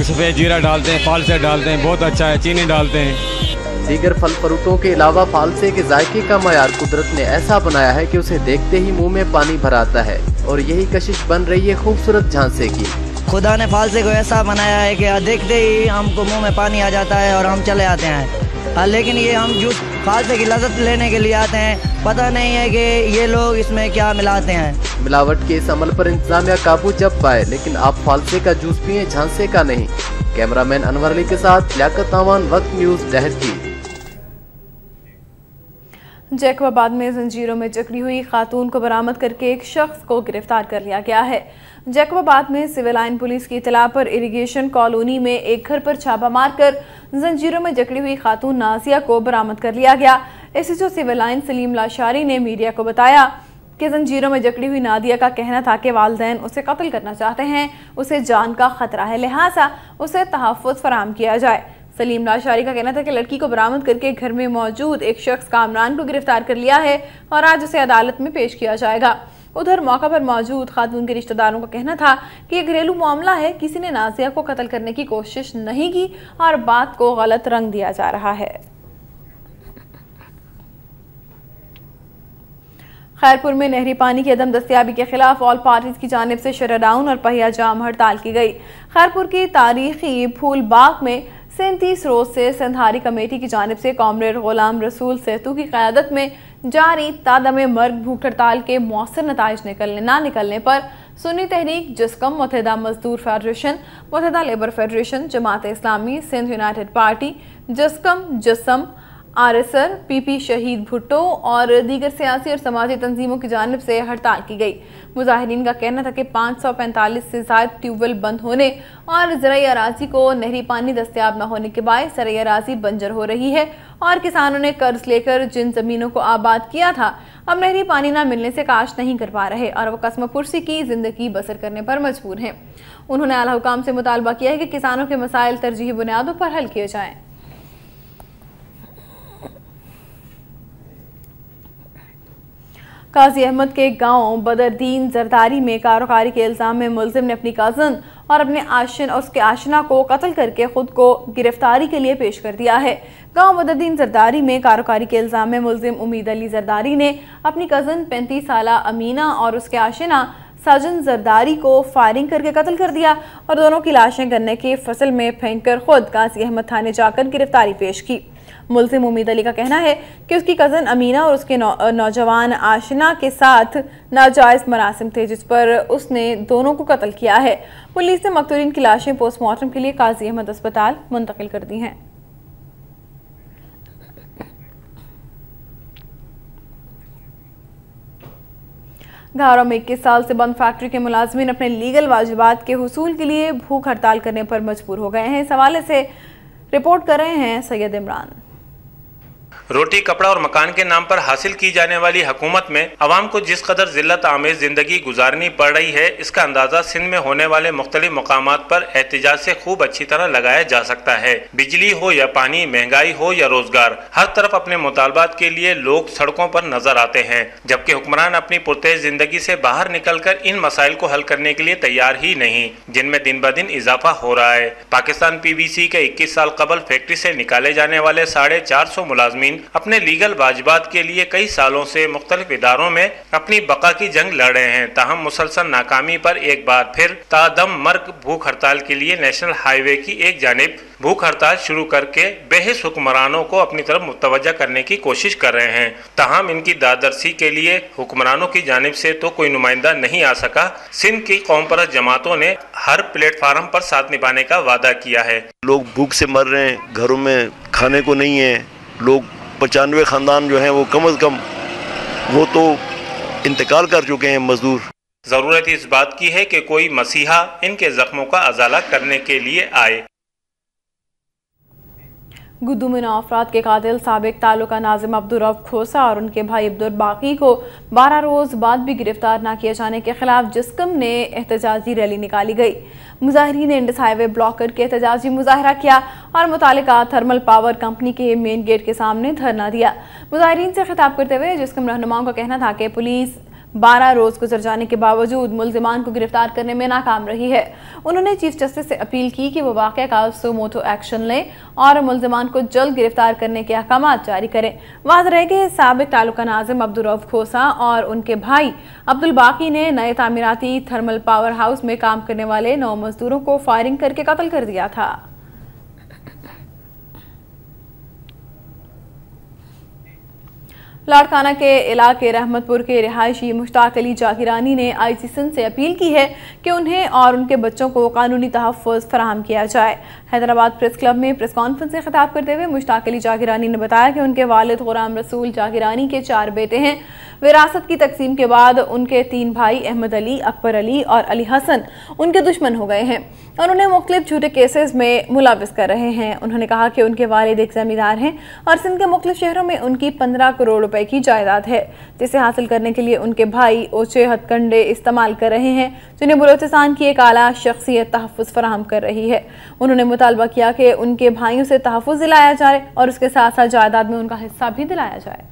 सफ़ेद जीरा डालते हैं, फालसे डालते हैं, बहुत अच्छा है, चीनी डालते हैं। दीगर फल फ्रूटों के अलावा फालसे के जायके का मयार कुदरत ने ऐसा बनाया है कि उसे देखते ही मुंह में पानी भर आता है, और यही कशिश बन रही है खूबसूरत झांसे की। खुदा ने फालसे को ऐसा बनाया है कि देखते ही हमको मुंह में पानी आ जाता है और हम चले आते हैं, लेकिन ये हम जूस फालसे की लज़्ज़त लेने के लिए आते हैं, पता नहीं है कि ये लोग इसमें क्या मिलाते हैं। मिलावट के इस अमल पर इंतजामिया काबू जब पाए, लेकिन आप फालसे का जूस पिए, झांसे का नहीं। कैमरामैन अनवर अली के साथ लियाकत अमान, वक्त न्यूज़, डहरकी। जैकबाबाद में जंजीरों में जकड़ी हुई खातून को बरामद करके एक शख्स को गिरफ्तार कर लिया गया है। जैकबाबाद में सिविल लाइन पुलिस की इतला पर इरिगेशन कॉलोनी में एक घर पर छापा मारकर जंजीरों में जकड़ी हुई खातून नाजिया को बरामद कर लिया गया। SHO civil line Saleem Lashari ने मीडिया को बताया कि जंजीरों में जकड़ी हुई नादिया का कहना था कि वालिदैन उसे कत्ल करना चाहते हैं, उसे जान का खतरा है, लिहाजा उसे तहफ़्फ़ुज़ फराहम किया जाए। सलीम लाशारी का कहना था कि लड़की को बरामद करके घर में मौजूद एक शख्स कामरान को गिरफ्तार कर लिया है और आज उसे अदालत में पेश किया जाएगा। उधर मौका पर मौजूद खातून के रिश्तेदारों का कहना था कि यह घरेलू मामला है, किसी ने नाजिया को कत्ल करने की कोशिश नहीं की और बात को गलत रंग दिया जा रहा है। खैरपुर में नहरी पानी की अदम दस्तयाबी के खिलाफ ऑल पार्टीज की जानिब से शटडाउन और पहिया जाम हड़ताल की गई। खैरपुर की तारीखी फूल बाग में 37 रोज से सिंधारी कमेटी की जानिब से कॉमरेड गुलाम रसूल सेतु की क़यादत में जारी तादम मर्ग भूख हड़ताल के मौसर नताइज ना निकलने पर सुन्नी तहरीक, जिस्कम, मुत्तहिदा मजदूर federation, मुत्तहिदा labour federation, Jamaat Islami, Sindh United party, जिस्म, आरएसआर, पीपी शहीद भुट्टो और दीगर सियासी और समाजी तंजीमों की जानिब से हड़ताल की गई। मुजाहिरीन का कहना था कि 545 से ज़ायद ट्यूबवेल बंद होने और ज़राई अराजी को नहरी पानी दस्तयाब न होने के बायस ज़राई अराजी बंजर हो रही है और किसानों ने कर्ज लेकर जिन ज़मीनों को आबाद किया था अब नहरी पानी न मिलने से काश्त नहीं कर पा रहे और वह कसम पुरसी की ज़िंदगी बसर करने पर मजबूर हैं। उन्होंने आला हुकाम से मुतालबा किया है कि किसानों के मसाइल तरजीही बुनियादों पर हल किए जाएँ। काजी अहमद के गांव बदरदीन जरदारी में कारोकारी के इल्ज़ाम में मुलजिम ने अपनी कज़न और उसके आशना को कत्ल करके खुद को गिरफ्तारी के लिए पेश कर दिया है। गांव बदरदीन जरदारी में कारोकारी के इल्ज़ाम में मुलजिम उम्मीद अली जरदारी ने अपनी कज़न 35 साला अमीना और उसके आशना साजन जरदारी को फायरिंग करके कत्ल कर दिया और दोनों की लाशें गन्ने के फसल में फेंककर खुद काजी अहमद थाने जाकर गिरफ्तारी पेश की। मुलजिम उम्मीद अली का कहना है कि उसकी कज़न अमीना और उसके नौजवान आशना के साथ नाजायज़ मरासिम थे जिस पर उसने दोनों को कत्ल किया है। पुलिस ने मकतूलीन की लाशें पोस्टमार्टम के लिए काजी अहमद अस्पताल मुंतकिल कर दी हैं। धारा में 21 साल से बंद फैक्ट्री के मुलाजमीन अपने लीगल वाजिबात के हुसूल के लिए भूख हड़ताल करने पर मजबूर हो गए हैं। इस हवाले से रिपोर्ट कर रहे हैं सैयद इमरान। रोटी कपड़ा और मकान के नाम पर हासिल की जाने वाली हुकूमत में अवाम को जिस कदर जिल्लत आमेज जिंदगी गुजारनी पड़ रही है, इसका अंदाजा सिंध में होने वाले मुख्तलिफ मकामात पर एहतजाज से खूब अच्छी तरह लगाया जा सकता है। बिजली हो या पानी, महंगाई हो या रोजगार, हर तरफ अपने मुतालबात के लिए लोग सड़कों पर नजर आते हैं, जबकि हुक्मरान अपनी पुरतेज जिंदगी से बाहर निकल कर इन मसाइल को हल करने के लिए तैयार ही नहीं, जिनमें दिन ब दिन इजाफा हो रहा है। पाकिस्तान PVC के 21 साल कबल फैक्ट्री से निकाले जाने वाले 450 मुलाजमीन अपने लीगल वाजिबात के लिए कई सालों से मुख्तलिफ इदारों में अपनी बका की जंग लड़ रहे हैं। ताहम मुसलसल नाकामी पर एक बार फिर तादम मर्ग भूख हड़ताल के लिए नेशनल हाईवे की एक जानिब भूख हड़ताल शुरू करके बेहिस हुक्मरानों को अपनी तरफ मुतवज्जा करने की कोशिश कर रहे हैं। ताहम इनकी दादरसी के लिए हुक्मरानों की जानिब से तो कोई नुमाइंदा नहीं आ सका। सिंध की कौम परस्त जमातों ने हर प्लेटफार्म पर साथ निभाने का वादा किया है। लोग भूख से मर रहे हैं, घरों में खाने को नहीं है। लोग 95 खानदान जो हैं वो कम से कम वो तो इंतकाल कर चुके हैं मजदूर। जरूरत इस बात की है कि कोई मसीहा इनके जख्मों का अजाला करने के लिए आए। गुद्दू में 9 अफराद के कातिल साबिक तालुका नाजिम अब्दुल रऊफ खोसा और उनके भाई अब्दुल बाकी को 12 रोज बाद भी गिरफ्तार न किए जाने के खिलाफ जिस्कम ने एहतजाजी रैली निकाली गई। मुजाहिरीन ने इंडस हाईवे ब्लॉक करके एहतजाजी मुजाहरा किया और मुतालिका थर्मल पावर कंपनी के मेन गेट के सामने धरना दिया। मुजाहिरीन से खिताब करते हुए जिस्कम रहनुमाओं का कहना था कि पुलिस 12 रोज गुजर जाने के बावजूद मुल्जिमान को गिरफ्तार करने में नाकाम रही है। उन्होंने चीफ जस्टिस से अपील की कि वो वाक़या का सुमोटो एक्शन लें और मुल्जिमान को जल्द गिरफ्तार करने के अहकाम जारी करें। वाज़ेह रहे कि साबिक तालुका नाज़िम अब्दुल रऊफ खोसा और उनके भाई अब्दुल बाकी ने नए तामीराती थर्मल पावर हाउस में काम करने वाले 9 मजदूरों को फायरिंग करके कत्ल कर दिया था। लाड़काना के इलाके रहमतपुर के रिहायशी मुश्ताक अली जाकिरानी ने IC सिंध से अपील की है कि उन्हें और उनके बच्चों को कानूनी तहफ़्फ़ुज़ फराहम किया जाए। हैदराबाद प्रेस क्लब में प्रेस कॉन्फ्रेंस से खिताब करते हुए मुश्ताक अली जाकिरानी ने बताया कि उनके वालिद गुलाम रसूल जाकिरानी के 4 बेटे हैं। विरासत की तकसीम के बाद उनके 3 भाई अहमद अली, अकबर अली और अली हसन उनके दुश्मन हो गए हैं और उन्हें मुख्तलिफ झूठे केसेस में मुलविस कर रहे हैं। उन्होंने कहा कि उनके वालिद एक जमींदार हैं और सिंध के मुख्तलिफ शहरों में उनकी 15 करोड़ रुपए की जायदाद है, जिसे हासिल करने के लिए उनके भाई ओछे हथकंडे इस्तेमाल कर रहे हैं, जिन्हें बलोचिस्तान की एक आला शख्सियत तहफ़्फ़ुज़ फराहम कर रही है। उन्होंने मुतालबा किया कि उनके भाइयों से तहफ़्फ़ुज़ दिलाया जाए और उसके साथ साथ जायदाद में उनका हिस्सा भी दिलाया जाए।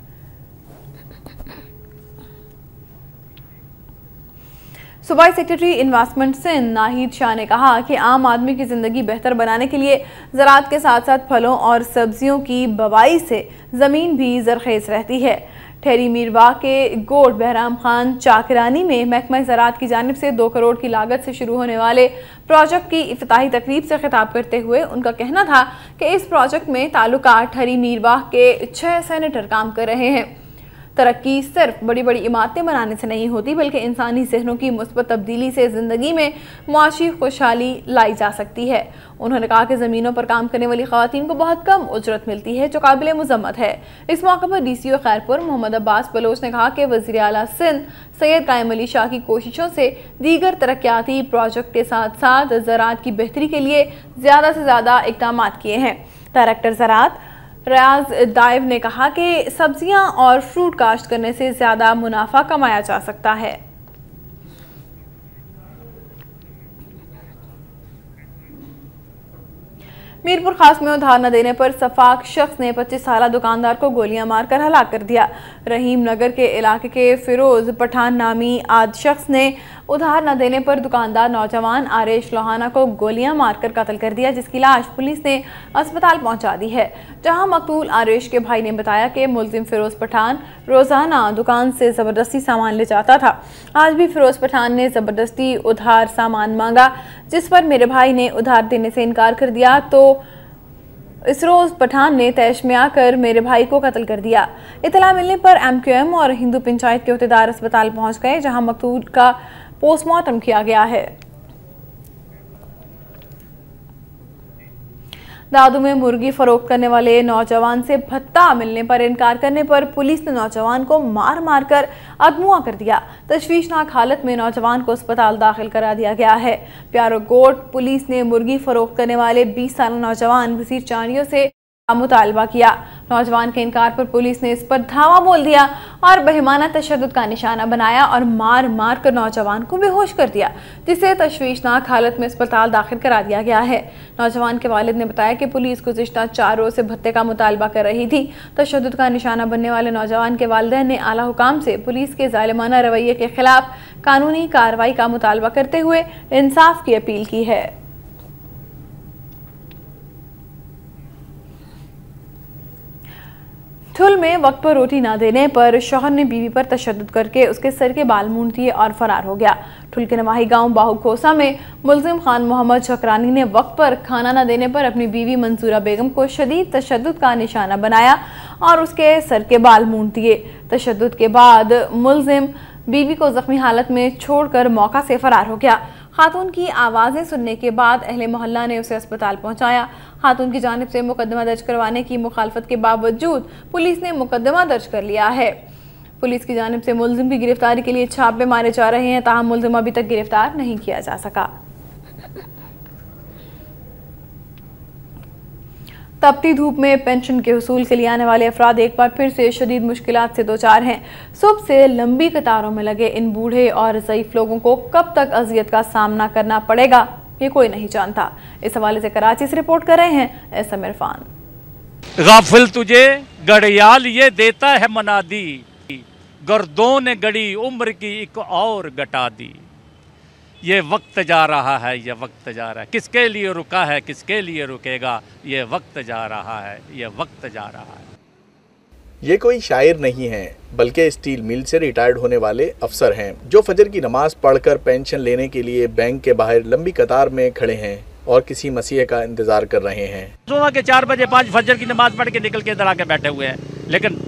सूबाई सेक्रेटरी इन्वेस्टमेंट सिंध नाहिद शाह ने कहा कि आम आदमी की ज़िंदगी बेहतर बनाने के लिए ज़राअत के साथ साथ फलों और सब्जियों की बवाई से ज़मीन भी ज़रखेज़ रहती है। ठहरी मीरवा के गोट बहराम खान चाकरानी में महकमा ज़राअत की जानिब से 2 करोड़ की लागत से शुरू होने वाले प्रोजेक्ट की इफ्तिताही तकरीब से खिताब करते हुए उनका कहना था कि इस प्रोजेक्ट में ताल्लुका ठहरी मीरवा के 6 सेनेटर काम कर रहे हैं। तरक्की सिर्फ बड़ी बड़ी इमारतें बनाने से नहीं होती, बल्कि इंसानी ज़हनों की मुस्बत तब्दीली से ज़िंदगी में मुआशी खुशहाली लाई जा सकती है। उन्होंने कहा कि ज़मीनों पर काम करने वाली ख़वातीन को बहुत कम उजरत मिलती है, जो काबिल मुज़म्मत है। इस मौके पर DCO खैरपुर मोहम्मद अब्बास बलोच ने कहा कि वज़ीर आला सिंध सैयद कायम अली शाह की कोशिशों से दीगर तरक्याती प्रोजेक्ट के साथ साथ ज़राअत की बेहतरी के लिए ज़्यादा से ज़्यादा इक़दाम किए हैं। डायरेक्टर ज़राअत रियाज दाइव ने कहा कि सब्जियां और फ्रूट काश्त करने से ज़्यादा मुनाफा कमाया जा सकता है। मीरपुर खास में उधार न देने पर सफाक शख्स ने 25 साला दुकानदार को गोलियां मारकर हलाक कर दिया। रहीम नगर के इलाके के फिरोज पठान नामी आद शख्स ने उधार न देने पर दुकानदार नौजवान आरेश लोहाना को गोलियां मारकर कत्ल कर दिया, जिसकी लाश पुलिस ने अस्पताल पहुंचा दी है। जहां मकतूल आरेश के भाई ने बताया कि मुलजिम फिरोज पठान रोजाना दुकान से ज़बरदस्ती सामान ले जाता था। आज भी फिरोज पठान ने ज़बरदस्ती उधार सामान मांगा, जिस पर मेरे भाई ने उधार देने से इनकार कर दिया तो इस रोज पठान ने तैश में आकर मेरे भाई को कत्ल कर दिया। इतला मिलने पर MQM और हिंदू पंचायत के अहदेदार अस्पताल पहुंच गए, जहां मकतूल का पोस्टमार्टम किया गया है। दादू में मुर्गी फरोख्त करने वाले नौजवान से भत्ता मिलने पर इनकार करने पर पुलिस ने नौजवान को मार मार कर अगवा कर दिया। तशवीशनाक हालत में नौजवान को अस्पताल दाखिल करा दिया गया है। प्यारोकोट पुलिस ने मुर्गी फरोख्त करने वाले 20 साल नौजवान वसीर चानियों से मुतालबा किया। नौजवान के इनकार पर पुलिस ने इस पर धावा बोल दिया और बेईमाना तशद्दुद का निशाना बनाया और मार मार कर नौजवान को बेहोश कर दिया, जिसे तशवीशनाक हालत में अस्पताल दाखिल करा दिया गया है। नौजवान के वालिद ने बताया कि पुलिस गुज़िश्ता 4 रोज से भत्ते का मुतालबा कर रही थी। तशद्दुद का निशाना बनने वाले नौजवान के वालिदैन ने आला हुकाम से पुलिस के ज़ालिमाना रवैये के खिलाफ कानूनी कार्रवाई का मुतालबा करते हुए इंसाफ की अपील की है। ठुल में वक्त पर रोटी ना देने पर शौहर ने बीवी पर तशद्दुद करके उसके सर के बाल मूंड दिए और फरार हो गया। ठुल के नवाही गांव बाहुखोसा में मुल्जिम खान मोहम्मद शकरानी ने वक्त पर खाना न देने पर अपनी बीवी मंसूरा बेगम को शदीद तशद्दुद का निशाना बनाया और उसके सर के बाल मूंड दिए। तशद्दुद के बाद मुल्जिम बीवी को जख्मी हालत में छोड़कर मौका से फरार हो गया। खातून की आवाज़ें सुनने के बाद अहले मोहल्ला ने उसे अस्पताल पहुंचाया। खातून की जानिब से मुकदमा दर्ज करवाने की मुखालफत के बावजूद पुलिस ने मुकदमा दर्ज कर लिया है। पुलिस की जानिब से मुल्जिम की गिरफ्तारी के लिए छापे मारे जा रहे हैं, ताहम मुल्जिम अभी तक गिरफ्तार नहीं किया जा सका। तपती धूप में पेंशन के हुसूल के लिए आने वाले अफराद एक बार फिर से शदीद मुश्किलात से दो चार हैं। सुबह से लंबी कतारों में लगे इन बूढ़े और ज़ईफ लोगों को कब तक अजियत का सामना करना पड़ेगा ये कोई नहीं जानता। इस हवाले से कराची से रिपोर्ट कर रहे हैं एसएम इरफान। गाफिल तुझे गड़ियाल ये देता है मनादी, गर्दों ने गड़ी उम्र की एक और घटा दी। ये वक्त जा रहा है, ये वक्त जा रहा है, किसके लिए रुका है, किसके लिए रुकेगा, ये वक्त जा रहा है, ये वक्त जा रहा है। ये कोई शायर नहीं है बल्कि स्टील मिल से रिटायर्ड होने वाले अफसर हैं जो फजर की नमाज पढ़कर पेंशन लेने के लिए बैंक के बाहर लंबी कतार में खड़े हैं और किसी मसीह का इंतजार कर रहे हैं। सुबह के 4 बजे 5 फजर की नमाज पढ़ के निकल के इधर आके बैठे हुए हैं, लेकिन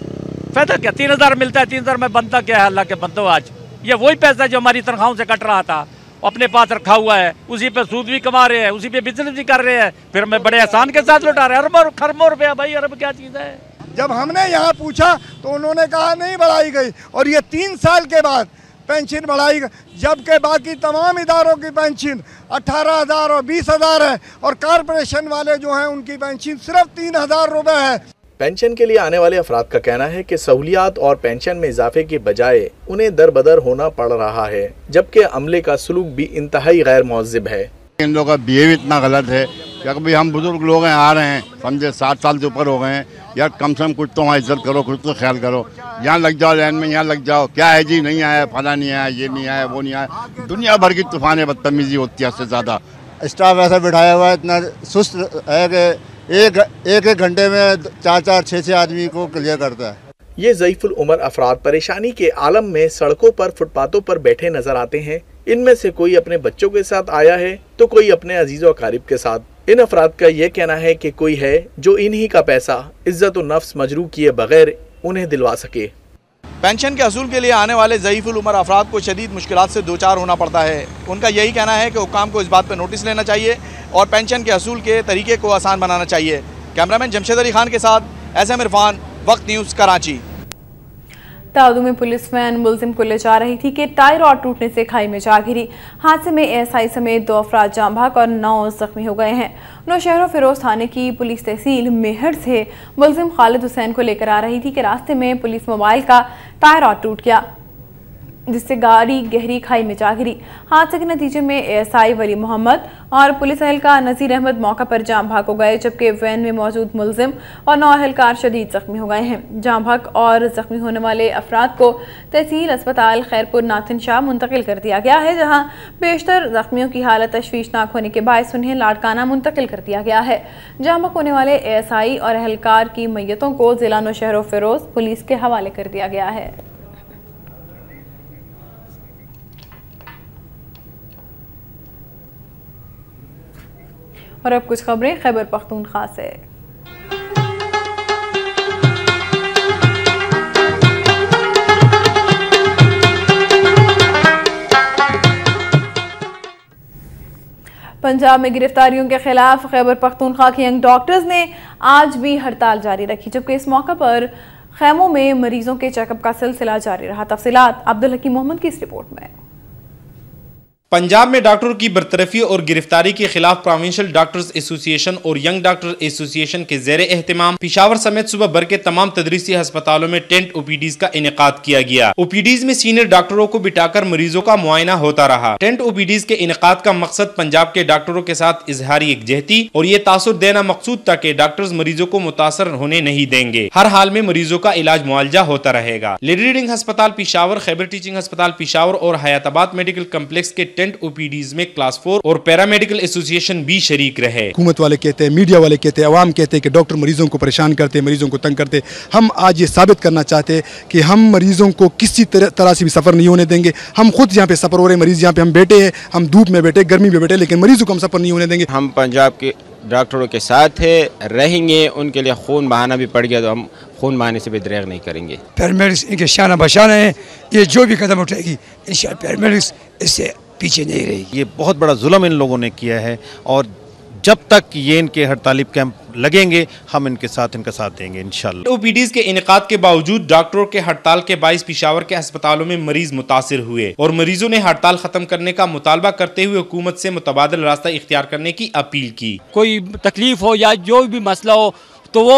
फायदा क्या? 3000 मिलता है, 3000 में बनता क्या है? अल्लाह के बंदो, आज ये वही पैसा जो हमारी तनख्वाहों से कट रहा था अपने पास रखा हुआ है, उसी पे सूद भी कमा रहे हैं, उसी पे बिजनेस भी कर रहे हैं, फिर हमें बड़े एहसान के साथ लौटा रहे हैं। अरबों खरबों रुपया, भाई अरब क्या चीज़ है? जब हमने यहाँ पूछा तो उन्होंने कहा नहीं बढ़ाई गई, और ये 3 साल के बाद पेंशन बढ़ाई गई, जबकि बाकी तमाम इदारों की पेंशन 18,000 और 20,000 है और कॉरपोरेशन वाले जो हैं उनकी पेंशन सिर्फ 3,000 रुपये है। पेंशन के लिए आने वाले अफराद का कहना है कि सहूलियात और पेंशन में इजाफे के बजाय उन्हें दर बदर होना पड़ रहा है, जबकि अमले का सलूक भी इंतहाई गैर मुअज्जिब है। इन लोगों का बिहेव इतना गलत है कि भाई हम बुजुर्ग लोग हैं, आ रहे हैं, समझे 60 साल से ऊपर हो गए हैं, यार कम से कम कुछ तो वहाँ इज्जत करो, कुछ तो ख्याल करो। यहाँ लग जाओ लाइन में, यहाँ लग जाओ, क्या है जी, नहीं आया, फला नहीं आया, ये नहीं आया, वो नहीं आया। दुनिया भर की तूफान बदतमीजी होती है, उससे ज़्यादा स्टाफ ऐसा बिठाया हुआ है, इतना सुस्त है कि एक घंटे में 4-4, 6-6 आदमी को क्लियर करता है। ये ज़ईफुल उमर अफराद परेशानी के आलम में सड़कों पर फुटपाथों पर बैठे नजर आते हैं। इनमें से कोई अपने बच्चों के साथ आया है तो कोई अपने अजीज़ व अकारिब के साथ। इन अफराद का ये कहना है कि कोई है जो इन्हीं का पैसा इज्जत व नफ्स मजरू किए बगैर उन्हें दिलवा सके। पेंशन के असूल के लिए आने वाले ज़ईफुल उमर अफराद को शदीद मुश्किलात से दो चार होना पड़ता है। उनका यही कहना है कि हुक्काम को इस बात पर नोटिस लेना चाहिए और पेंशन के असूल के तरीके को आसान बनाना चाहिए। कैमरामैन जमशेद अली खान के साथ एसएम इरफान, वक्त न्यूज़, कराची। दादू में पुलिस वैन मुल्जिम को ले जा रही थी कि टायर और टूटने से खाई में जा गिरी। हादसे में एएसआई समेत 2 अफराद जाम भाग और 9 जख्मी हो गए हैं। नौशहर फिरोज थाने की पुलिस तहसील मेहर से मुल्जिम खालिद हुसैन को लेकर आ रही थी कि रास्ते में पुलिस मोबाइल का टायर और टूट गया, जिससे गाड़ी गहरी खाई में जा गिरी। हादसे के नतीजे में एएसआई वली मोहम्मद और पुलिस अहलकार नज़ीर अहमद मौका पर जाम भाग हो गए, जबकि वैन में मौजूद मुल्जिम और 9 अहलकार शदीद जख्मी हो गए हैं। जाम भाग और जख्मी होने वाले अफराद को तहसील अस्पताल खैरपुर नाथिन शाह मुंतकिल कर दिया गया है, जहां बेशतर जख्मियों की हालत तशवीशनाक होने के बायस उन्हें लाड़काना मुंतकिल कर दिया गया है। जाम भाग होने वाले एएसआई और अहलकार की मैयतों को जिला नौशहर फिरोज पुलिस के हवाले कर दिया गया है। और अब कुछ खबरें खैबर पख्तूनख्वा से। पंजाब में गिरफ्तारियों के खिलाफ खैबर पख्तूनख्वा के यंग डॉक्टर्स ने आज भी हड़ताल जारी रखी, जबकि इस मौके पर खैमों में मरीजों के चेकअप का सिलसिला जारी रहा। तफसीलात अब्दुल हकीम मोहम्मद की इस रिपोर्ट में। पंजाब में डॉक्टरों की बरतरफी और गिरफ्तारी के खिलाफ प्रोविंशियल डॉक्टर्स एसोसिएशन और यंग डॉक्टर एसोसिएशन के ज़ेरे एहतमाम पेशावर समेत सुबह भर के तमाम तदरीसी अस्पतालों में टेंट ओपीडीज का इनेकाद किया गया। ओपीडीज में सीनियर डॉक्टरों को बिठाकर मरीजों का मुआयना होता रहा। टेंट ओपीडीज के इनेकाद का मकसद पंजाब के डॉक्टरों के साथ इजहारी यकजहती और ये तासुर देना मकसूद था कि डॉक्टर्स मरीजों को मुतासर होने नहीं देंगे। हर हाल में मरीजों का इलाज मुआवजा होता रहेगा। लेडी रीडिंग अस्पताल पेशावर, खैबर टीचिंग अस्पताल पेशावर और हयाताबाद मेडिकल कम्प्लेक्स के टेंट ओपीडीज में क्लास 4 और पैरामेडिकल एसोसिएशन भी शरीक रहे। हुकूमत वाले कहते हैं, मीडिया वाले कहते हैं, अवाम कहते हैं कि डॉक्टर मरीजों को परेशान करते हैं, मरीजों को तंग करते। हम आज ये साबित करना चाहते हैं कि हम मरीजों को किसी तरह से भी सफर नहीं होने देंगे। हम खुद यहाँ पे सफर हो रहे हैं, मरीज यहाँ पे हम बैठे हैं, हम धूप में बैठे, गर्मी में बैठे, लेकिन मरीजों को हम सफर नहीं होने देंगे। हम पंजाब के डॉक्टरों के साथ है रहेंगे, उनके लिए खून बहाना भी पड़ गया तो हम खून बहाने से भी दरेग नहीं करेंगे। पैरामेडिक्स इनके शाना बशाना है, ये जो भी कदम उठाएगी इंशाअल्लाह पैरामेडिक्स इससे पीछे नहीं रहेगी। ये बहुत बड़ा जुल्म इन लोगों ने किया है और जब तक ये इनके हड़ताली कैंप लगेंगे हम इनका साथ देंगे इंशाअल्लाह। ओपीडीज के इनेकाद के बावजूद डॉक्टरों के हड़ताल के बाइस पेशावर के अस्पतालों में मरीज मुतासिर हुए और मरीजों ने हड़ताल खत्म करने का मुतालबा करते हुए हुकूमत से मुतबादिल रास्ता इख्तियार करने की अपील की। कोई तकलीफ हो या जो भी मसला हो तो वो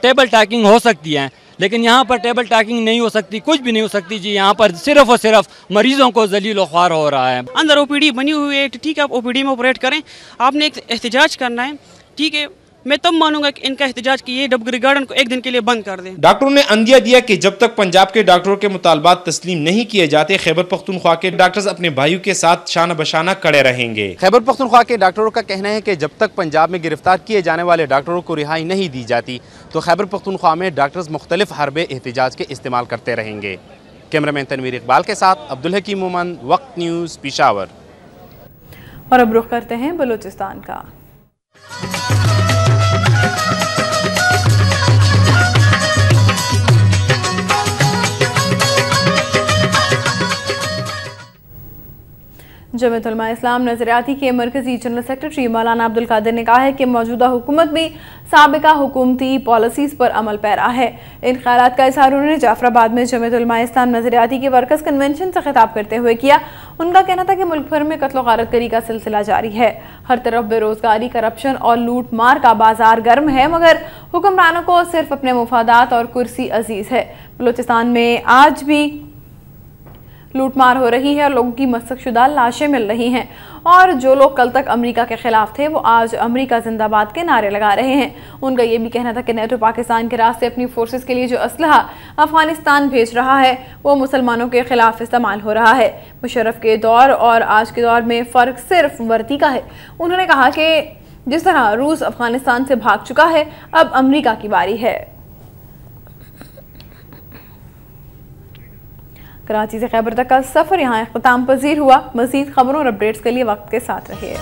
टेबल टॉकिंग हो सकती है, लेकिन यहाँ पर टेबल टॉकिंग नहीं हो सकती, कुछ भी नहीं हो सकती जी। यहाँ पर सिर्फ और सिर्फ मरीजों को जलील ख्वार हो रहा है। अंदर ओपीडी बनी हुई है, ठीक है, आप ओपीडी में ऑपरेट करें, आपने एक एहतजाज करना है, ठीक है, मैं तब मानूंगा कि इनका एहतजाज की ये डबगरी गार्डन को एक दिन के लिए बंद कर दें। डॉक्टरों ने अंदिया दिया कि जब तक पंजाब के डॉक्टरों के मुतालबात तस्लीम नहीं किए जाते, खैबर पख्तूनख्वा के डॉक्टर्स अपने भाइयों के साथ शाना बशाना खड़े रहेंगे। खैबर पख्तूनख्वा के डॉक्टरों का कहना है कि जब तक पंजाब में गिरफ्तार किए जाने वाले डॉक्टरों को रिहाई नहीं दी जाती तो खैबर पख्तूनख्वा में डॉक्टर्स मुख्तलिफ हरबे एहतजाज के इस्तेमाल करते रहेंगे। कैमरामैन तनवीर इकबाल के साथ अब्दुल हकीम मोहम्मद, वक्त न्यूज़, पेशावर। और अब रुख करते हैं बलूचिस्तान का। जमीयत उलमा इस्लाम नजरियाती के मरकजी जनरल सेक्रेटरी मौलाना अब्दुल कादिर ने कहा है कि मौजूदा हुकूमत भी साबिका हुकूमती पॉलिसीज़ पर अमल पैरा है। इन ख्यालात का इज़हार उन्होंने जाफराबाद में जमीयत उलमा इस्लाम नजरियाती के वर्कर्स कन्वेंशन से खिताब करते हुए किया। उनका कहना था कि मुल्क भर में कत्ल गारत करी का सिलसिला जारी है, हर तरफ बेरोजगारी, करप्शन और लूट मार का बाजार गर्म है, मगर हुक्मरानों को सिर्फ अपने मुफादात और कुर्सी अजीज है। बलूचिस्तान में आज भी लूटमार हो रही है और लोगों की मशक़शुदा लाशें मिल रही हैं, और जो लोग कल तक अमेरिका के खिलाफ थे वो आज अमेरिका जिंदाबाद के नारे लगा रहे हैं। उनका ये भी कहना था कि नेटो पाकिस्तान के रास्ते अपनी फोर्सेस के लिए जो असलहा अफगानिस्तान भेज रहा है वो मुसलमानों के खिलाफ इस्तेमाल हो रहा है। मुशर्रफ के दौर और आज के दौर में फ़र्क सिर्फ वर्दी का है। उन्होंने कहा कि जिस तरह रूस अफगानिस्तान से भाग चुका है, अब अमेरिका की बारी है। कराची से खैबर तक का सफर यहाँ इख्तिताम पजीर हुआ। मज़ीद खबरों और अपडेट्स के लिए वक्त के साथ रहिए।